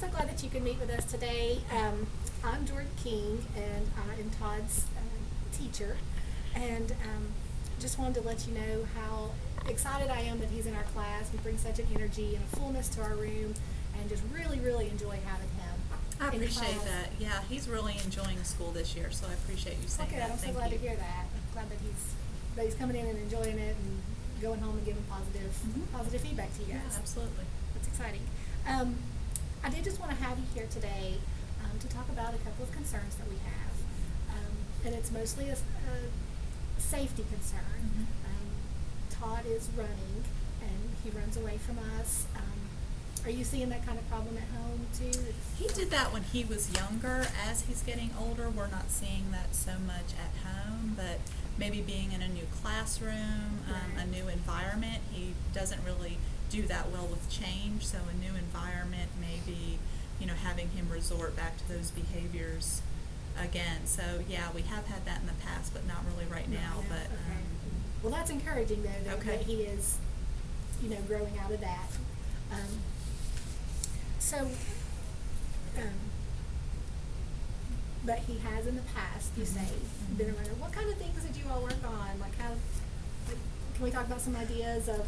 so glad that you could meet with us today. I'm Jordan King, and I am Todd's teacher, and just wanted to let you know how excited I am that he's in our class. He brings such an energy and a fullness to our room, and just really, really enjoy having him. I in appreciate class. that. Yeah, he's really enjoying school this year, so I appreciate you saying Okay, that. I'm so Thank glad you. to hear that. I'm glad that he's coming in and enjoying it and going home and giving positive positive feedback to you guys. Yeah, absolutely. That's exciting. I did just want to have you here today to talk about a couple of concerns that we have, and it's mostly a safety concern. Todd is running, and he runs away from us. Are you seeing that kind of problem at home too? He did that when he was younger. As he's getting older, we're not seeing that so much at home, but maybe being in a new classroom, a Right. new environment, he doesn't really do that well with change. So a new environment, maybe, having him resort back to those behaviors again. So yeah, we have had that in the past, but not really right now. Yeah, But okay. Well, that's encouraging though that, Okay. that he is, growing out of that. So, but he has in the past, you say, been a runner. What kind of things did you all work on? Like can we talk about some ideas of,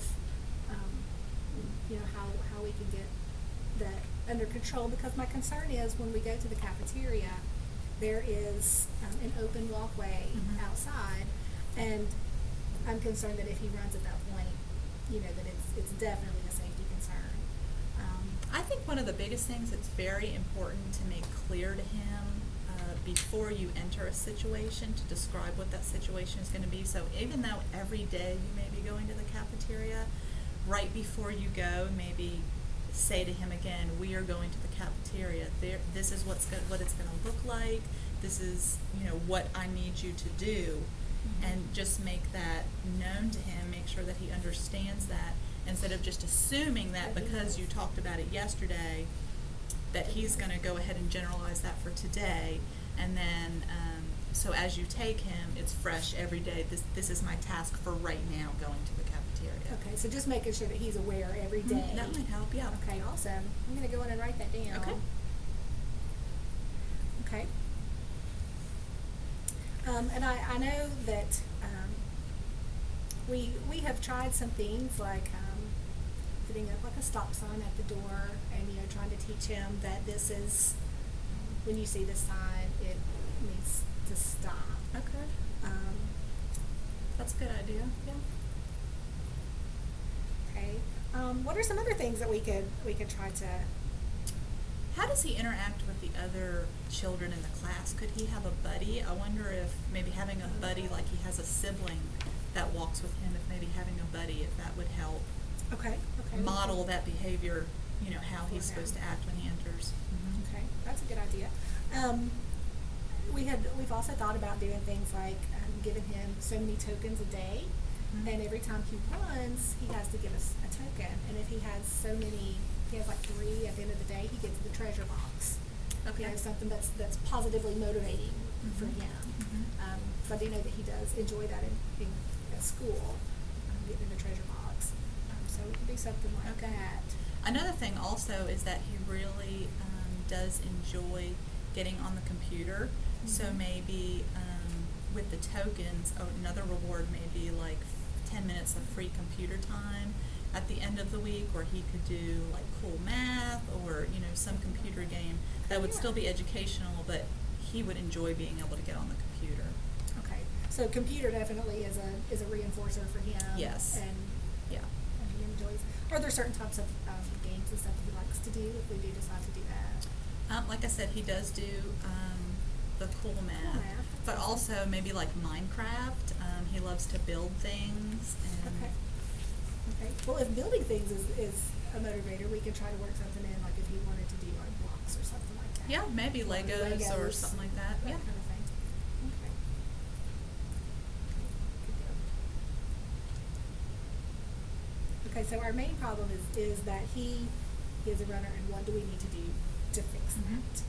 how we can get that under control? Because my concern is when we go to the cafeteria, there is an open walkway outside, and I'm concerned that if he runs at that point, that it's definitely a safety concern. I think one of the biggest things that's very important to make clear to him before you enter a situation, to describe what that situation is going to be. So even though every day you may be going to the cafeteria, right before you go, maybe say to him again, we are going to the cafeteria. This is what it's going to look like. This is what I need you to do, and just make that known to him. Make sure that he understands that, instead of just assuming that because you talked about it yesterday, that he's going to go ahead and generalize that for today. And then, so as you take him, it's fresh every day. This is my task for right now, going to the cafeteria. Okay, so just making sure that he's aware every day. That might help, yeah. Okay, awesome. I'm going to go in and write that down. Okay. Okay. And I know that we have tried some things like putting up like a stop sign at the door, and trying to teach him that this is, when you see this sign, it needs to stop. Okay. That's a good idea. Yeah. Okay. What are some other things that we could try to? How does he interact with the other children in the class? Could he have a buddy? I wonder if maybe having a buddy, like he has a sibling that walks with him, if maybe having a buddy, if that would help Okay. model that behavior, how he's supposed to act when he enters. Okay, that's a good idea. We've also thought about doing things like giving him so many tokens a day, and every time he runs, he has to give us a token. And if he has he has like 3 at the end of the day, he gets the treasure box. Okay. Something that's positively motivating for him. So I do know that he does enjoy that in at school, getting the treasure box. So it could be something like that. Another thing also is that he really does enjoy getting on the computer. So maybe with the tokens, another reward may be like 10 minutes of free computer time at the end of the week, where he could do like cool math or some computer game that would still be educational, but he would enjoy being able to get on the computer. Okay, so computer definitely is a reinforcer for him. Yes. And Yeah. and he enjoys. Are there certain types of games and stuff that he likes to do if we do decide to do that? Like I said, he does do the cool math, math. but also maybe like Minecraft. He loves to build things. And Okay. Okay. Well, if building things is a motivator, we could try to work something in, like if he wanted to do like blocks or something like that. Yeah, maybe Or Legos or something like that. That Yeah. kind of thing. Okay. Good deal. Okay, so our main problem is that he is a runner, and what do we need to do to fix that?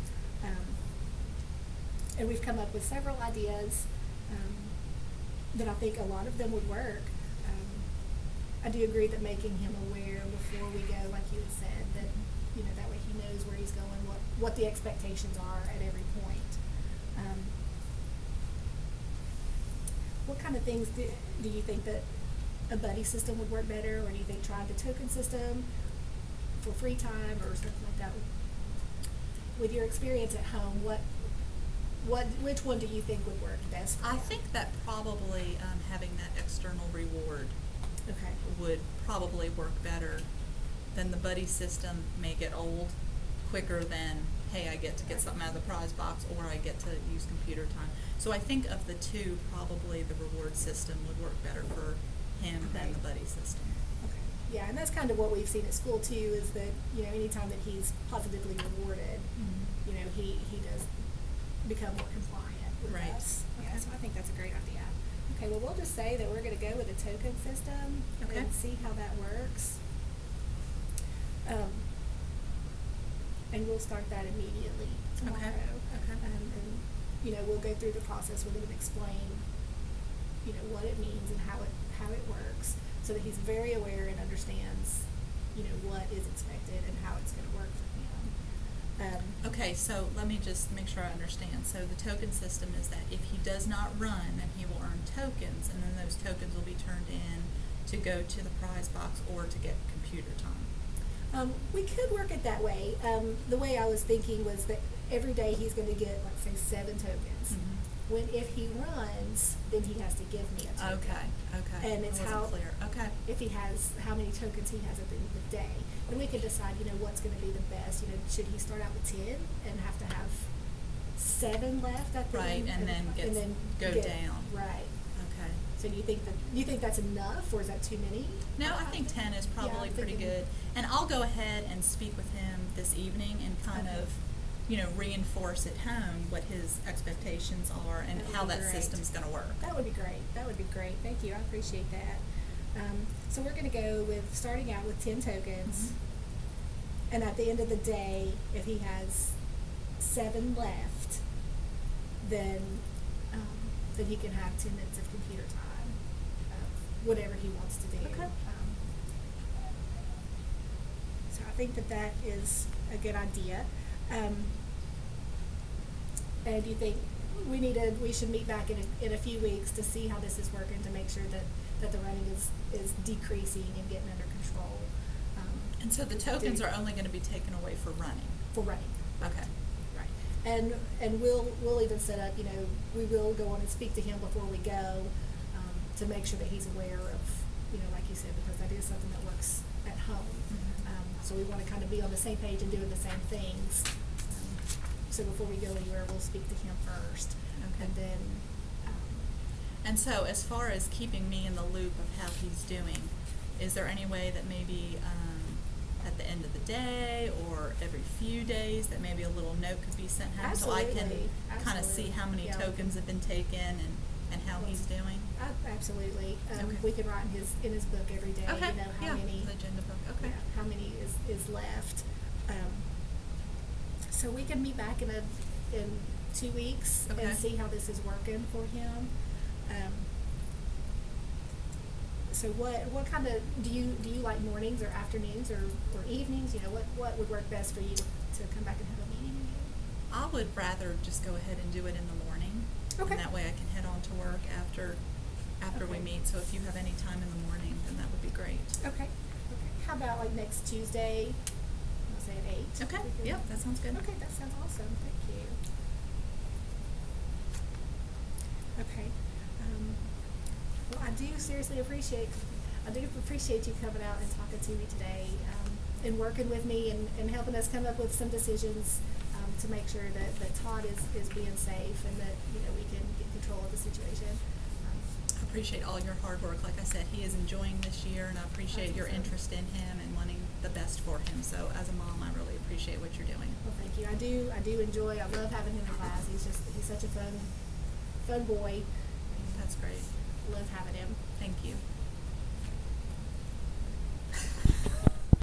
And we've come up with several ideas that I think a lot of them would work. I do agree that making him aware before we go, like you had said, that that way he knows where he's going, what the expectations are at every point. What kind of things do you think that a buddy system would work better, or do you think trying the token system for free time or something like that? With your experience at home, which one do you think would work best for I you? think that probably having that external reward Okay. would probably work better than the buddy system. May get old quicker than, hey, I get to get something out of the prize box, or I get to use computer time. So I think of the two, probably the reward system would work better for him than the buddy system. Okay. Yeah, and that's kind of what we've seen at school too, is that, anytime that he's positively rewarded, he does become more compliant with Right. us. Yeah, Okay. so I think that's a great idea. Okay, well, we'll just say that we're going to go with a token system Okay. and see how that works. And we'll start that immediately tomorrow. Okay. And we'll go through the process. We're going to explain, what it means and how it works, so that he's very aware and understands, what is expected and how it's going to work for him. Okay, so let me just make sure I understand. So the token system is that if he does not run, then he will earn tokens, and then those tokens will be turned in to go to the prize box or to get computer time. We could work it that way. The way I was thinking was that every day he's going to get, let's say, 7 tokens. Mhm. If he runs, then he has to give me a token. Okay. And it's I wasn't how clear. Okay. if he has how many tokens he has at the end of the day, and we could decide, what's going to be the best. Should he start out with 10 and have to have 7 left at the Right, end, and then go down. Right. Okay. So do you think that's enough, or is that too many? No, I think 10 is probably I'm pretty thinking- good. And I'll go ahead and speak with him this evening and kind Okay. of, reinforce at home what his expectations are and That would how be that great. system's going to work. That would be great. Thank you. I appreciate that. So we're going to go with starting out with 10 tokens. Mhm. And at the end of the day, if he has 7 left, then he can have 10 minutes of computer time, whatever he wants to do. Okay. So I think that is a good idea. And do you think we should meet back in a few weeks to see how this is working, to make sure that the running is decreasing and getting under control? And so the tokens are only going to be taken away for running. For running. Okay. Right. And we'll even set up, we will go on and speak to him before we go, to make sure that he's aware of, like you said, because that is something that works at home. Mhm. So we want to kind of be on the same page and doing the same things. So before we go anywhere, we'll speak to him first. Okay. And then, And so as far as keeping me in the loop of how he's doing, is there any way that maybe at the end of the day or every few days that maybe a little note could be sent home, so I can Absolutely. kind of see how many Yeah. tokens have been taken and how he's doing? absolutely. Okay. We can write in his book every day, Okay, how yeah, many. the agenda book, okay. Yeah, how many is left. So we can meet back in 2 weeks Okay. and see how this is working for him. So what kind of, do you like mornings or afternoons or evenings? What would work best for you to come back and have a meeting again? I would rather just go ahead and do it in the morning. Okay. And that way I can head on to work after we Okay. meet. So if you have any time in the morning, then that would be great. Okay. How about like next Tuesday? I'll say at 8. Okay, We can- yeah, that sounds good. Okay, that sounds awesome. Thank you. Okay. Well, I do appreciate you coming out and talking to me today, and working with me and helping us come up with some decisions, to make sure that Todd is being safe and that, we can get control of the situation. I appreciate all your hard work. Like I said, he is enjoying this year, and I appreciate your Awesome. interest in him and wanting the best for him. So as a mom, I really appreciate what you're doing. Well, thank you. I do enjoy. I love having him in class. He's such a fun boy. That's great. Love having him. Thank you.